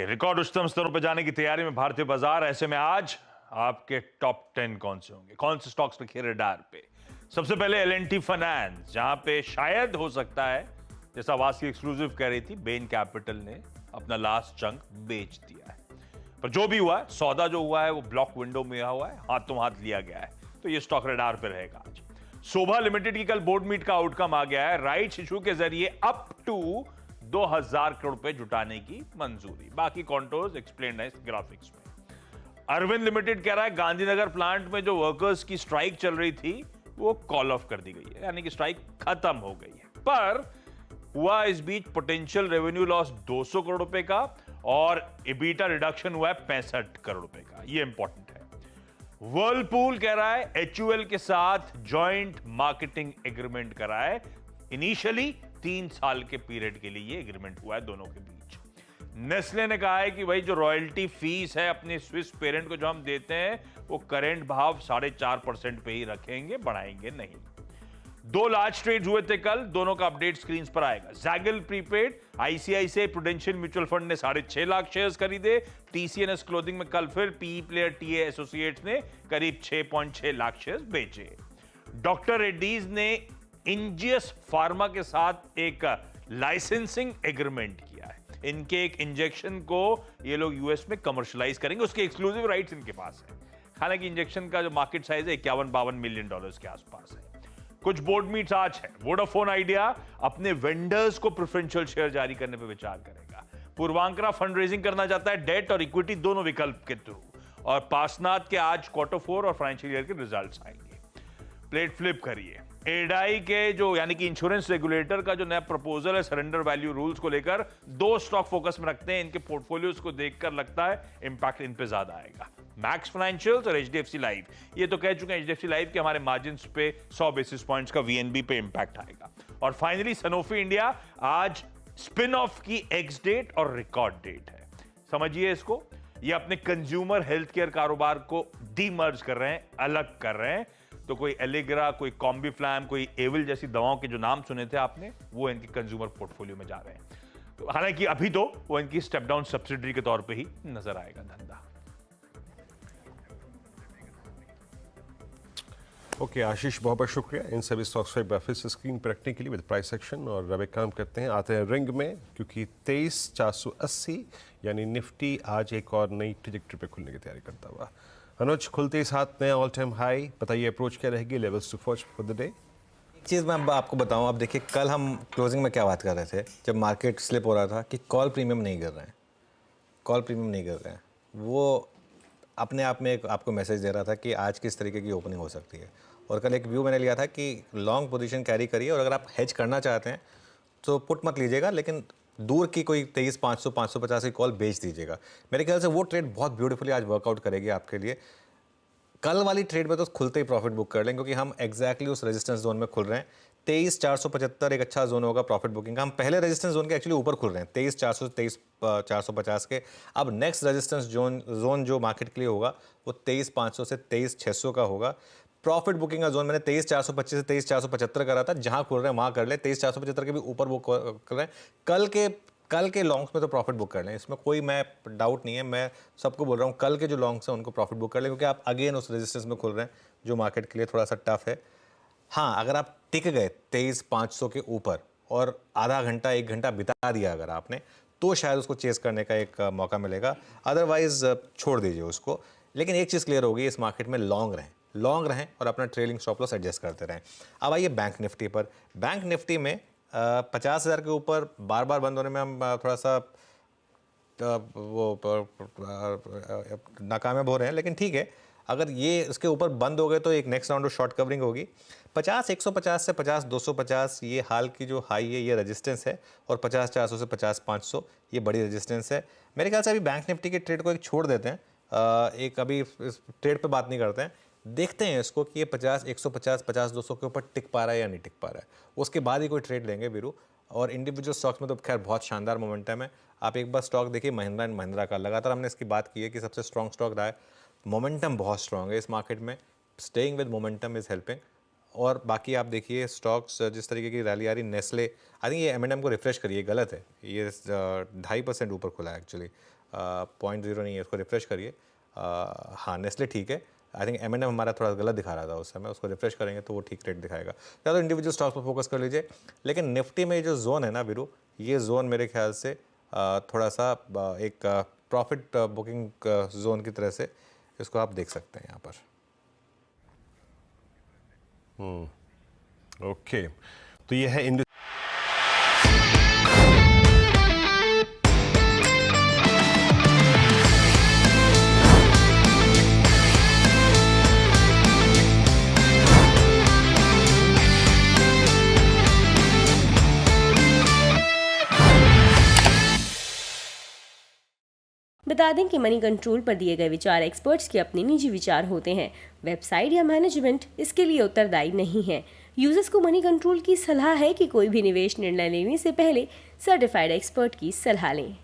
Record उच्चतम स्तरों पर जाने की तैयारी में भारतीय बाजार। ऐसे में आज आपके टॉप 10 कौन से होंगे, कौन से स्टॉक्स रखे रडार पे। सबसे पहले L&T फाइनेंस, जहां पे शायद हो सकता है, जैसा वासी एक्सक्लूसिव कह रही थी, बेन कैपिटल ने अपना लास्ट चंक बेच दिया है। पर जो भी हुआ है, सौदा जो हुआ है वो ब्लॉक विंडो में हुआ है, हाथों हाथ लिया गया है, तो ये स्टॉक रडार पे रहेगा आज। शोभा लिमिटेड की कल बोर्ड मीट का आउटकम आ गया है। राइट्स इशू के जरिए अप टू 2000 करोड़ रुपए जुटाने की मंजूरी। बाकी कॉन्टोर्स एक्सप्लेन है इस ग्राफिक्स में। अरविंद लिमिटेड कह रहा है गांधीनगर प्लांट में जो वर्कर्स की स्ट्राइक चल रही थी वो कॉल ऑफ कर दी गई है, यानी कि स्ट्राइक खत्म हो गई है। पर हुआ इस बीच पोटेंशियल रेवेन्यू लॉस 200 करोड़ रुपए का और एबिटा रिडक्शन हुआ है 65 करोड़ रुपए का। ये इंपॉर्टेंट है। वर्लपूल कह रहा है HUL के साथ जॉइंट मार्केटिंग एग्रीमेंट करा है। इनिशियली 3 साल के पीरियड के लिए ये एग्रीमेंट हुआ है दोनों के बीच। नेस्ले ने कहा है कि भाई जो रॉयल्टी फीस है अपने स्विस पेरेंट को जो हम देते हैं वो करंट भाव 4.5% पे ही रखेंगे, बढ़ाएंगे नहीं। 2 लार्ज ट्रेड्स हुए थे कल, दोनों का अपडेट स्क्रीन पर आएगा। Zaggle prepaid, ICICI prudential mutual fund ने 6.5 लाख शेयर्स खरीदे। TCNS क्लोथिंग में कल फिर PE प्लेयर TA एसोसिएट्स ने करीब 6.6 लाख शेयर्स बेचे। डॉक्टर रेड्डीज ने इंजियस फार्मा के साथ एक लाइसेंसिंग एग्रीमेंट किया है। इनके एक इंजेक्शन को ये लोग यूएस में कमर्शियलाइज करेंगे, उसके एक्सक्लूसिव राइट्स इनके पास है। हालांकि इंजेक्शन का जो मार्केट साइज है 51-52 मिलियन डॉलर्स के आसपास है। कुछ बोर्ड मीट्स आज है। वोडाफोन आइडिया अपने वेंडर्स को प्रेफरेंशियल शेयर जारी करने पर विचार करेगा। पूर्वांकरा फंड रेजिंग करना चाहता है, डेट और इक्विटी दोनों विकल्प के थ्रू। और पासनाथ के आज Q4 और फाइनेंशियल ईयर के रिजल्ट्स आएंगे। प्लेट फ्लिप करिए। एडाई के जो यानी कि इंश्योरेंस रेगुलेटर का जो नया प्रपोजल है सरेंडर वैल्यू रूल्स को लेकर, 2 स्टॉक फोकस में रखते हैं। इनके पोर्टफोलियोज को देखकर लगता है इंपैक्ट इन पे ज्यादा आएगा। मैक्स फाइनेंशियल्स और HDFC लाइफ ये तो कह चुके हैं HDFC लाइफ के हमारे मार्जिन्स पे 100 बेसिस पॉइंट्स का VNB पे इंपैक्ट आएगा। और फाइनली सनोफी इंडिया, आज स्पिन ऑफ की एक्स डेट और रिकॉर्ड डेट है। समझिए इसको, ये अपने कंज्यूमर हेल्थ केयर कारोबार को डीमर्ज कर रहे हैं, अलग कर रहे हैं। तो कोई एलिग्रा, कोई कॉम्बीफ्लैम, कोई एविल जैसी दवाओं के जो नाम सुने थे आपने, वो इनके कंज्यूमर पोर्टफोलियो में जा रहे हैं। तो हालांकि अभी तो वो इनकी स्टेप डाउन सब्सिडरी के तौर पे ही नजर आएगा धंधा। ओके आशीष, बहुत बहुत शुक्रिया इन सभी स्टॉक्स को एक बार फिर से स्क्रीन पर रखने के लिए विद प्राइस सेक्शन। और अब एक काम करते हैं, आते हैं रिंग में, क्योंकि 23,480 यानी निफ्टी आज एक और नई ट्रैजेक्टरी पे खुलने की तैयारी करता हुआ। अनुज, खुलते ही साथ नया ऑल टाइम हाई, बताइए अप्रोच क्या रहेगी, levels to watch for the day. एक चीज़ मैं आपको बताऊं, अब देखिए कल हम क्लोजिंग में क्या बात कर रहे थे जब मार्केट स्लिप हो रहा था कि कॉल प्रीमियम नहीं कर रहे हैं, कॉल प्रीमियम नहीं कर रहे हैं। वो अपने आप में एक आपको मैसेज दे रहा था कि आज किस तरीके की ओपनिंग हो सकती है। और कल एक व्यू मैंने लिया था कि लॉन्ग पोजीशन कैरी करिए और अगर आप हेज करना चाहते हैं तो पुट मत लीजिएगा, लेकिन दूर की कोई 23,500 550 की कॉल बेच दीजिएगा। मेरे ख्याल से वो ट्रेड बहुत ब्यूटीफुली आज वर्कआउट करेगी आपके लिए। कल वाली ट्रेड में तो खुलते ही प्रॉफिट बुक कर लें, क्योंकि हम एग्जैक्टली उस रेजिस्टेंस जोन में खुल रहे हैं। 23,475 एक अच्छा जोन होगा प्रॉफिट बुकिंग का। हम पहले रेजिस्टेंस जोन के एक्चुअली ऊपर खुल रहे हैं 23,400 23,450 के। अब नेक्स्ट रेजिस्टेंस जोन जो मार्केट के लिए होगा वो 23,500 से 23,600 का होगा। प्रॉफिट बुकिंग का जोन मैंने 23,425 से 23,475 करा था। जहां खुल रहे हैं वहां कर ले। 23,475 के भी ऊपर बुक कर रहे हैं। कल के लॉन्ग्स में तो प्रॉफिट बुक कर लें, इसमें कोई मैं डाउट नहीं है। मैं सबको बोल रहा हूँ कल के जो लॉन्ग्स हैं उनको प्रॉफिट बुक कर लें, क्योंकि आप अगेन उस रेजिस्टेंस में खुल रहे हैं जो मार्केट के लिए थोड़ा सा टफ है। हाँ, अगर आप टिक गए 23,500 के ऊपर और आधा घंटा 1 घंटा बिता दिया अगर आपने, तो शायद उसको चेस करने का एक मौका मिलेगा। अदरवाइज छोड़ दीजिए उसको। लेकिन एक चीज़ क्लियर होगी, इस मार्केट में लॉन्ग रहें और अपना ट्रेलिंग स्टॉप लॉस एडजस्ट करते रहें। अब आइए बैंक निफ्टी पर। बैंक निफ्टी में 50,000 के ऊपर बार बार बंद होने में हम थोड़ा सा नाकामयाब हो रहे हैं, लेकिन ठीक है। अगर ये इसके ऊपर बंद हो गए तो एक next round of short covering होगी। 50,150 से 50,250 ये हाल की जो हाई है, ये रेजिस्टेंस है। और 50,400 से 50,500 ये बड़ी रेजिस्टेंस है। मेरे ख्याल से अभी बैंक निफ्टी के ट्रेड को एक छोड़ देते हैं, एक अभी इस ट्रेड पे बात नहीं करते हैं। देखते हैं इसको कि ये 50,150 50,200 के ऊपर टिक पा रहा है या नहीं टिक पा रहा है, उसके बाद ही कोई ट्रेड लेंगे वीरू। और इंडिविजुअल स्टॉक्स में तो खैर बहुत शानदार मोमेंटम है। आप एक बार स्टॉक देखिए महिंद्रा एंड महिंद्रा का, लगातार हमने इसकी बात की है कि सबसे स्ट्रॉन्ग स्टॉक रहा है। मोमेंटम बहुत स्ट्रॉन्ग है इस मार्केट में। Staying with momentum is helping. और बाकी आप देखिए स्टॉक्स जिस तरीके की रैली आ रही, नेस्ले, आई थिंक ये M&M को रिफ्रेश करिए, गलत है ये 2.5% ऊपर खुला है एक्चुअली। 0.0 नहीं है, उसको रिफ्रेश करिए। हाँ, नेस्ले ठीक है। आई थिंक M&M हमारा थोड़ा गलत दिखा रहा था उस समय, उसको रिफ्रेश करेंगे तो वो ठीक रेट दिखाएगा। या तो इंडिविजुअल स्टॉक्स पर फोकस कर लीजिए। लेकिन निफ्टी में जो जोन है ना वीरू, ये जोन मेरे ख्याल से थोड़ा सा एक प्रॉफिट बुकिंग जोन की तरह से इसको आप देख सकते हैं यहाँ पर। ओके, तो ये है इंडस बता दें कि मनी कंट्रोल पर दिए गए विचार एक्सपर्ट्स के अपने निजी विचार होते हैं। वेबसाइट या मैनेजमेंट इसके लिए उत्तरदायी नहीं है। यूजर्स को मनी कंट्रोल की सलाह है कि कोई भी निवेश निर्णय लेने से पहले सर्टिफाइड एक्सपर्ट की सलाह लें।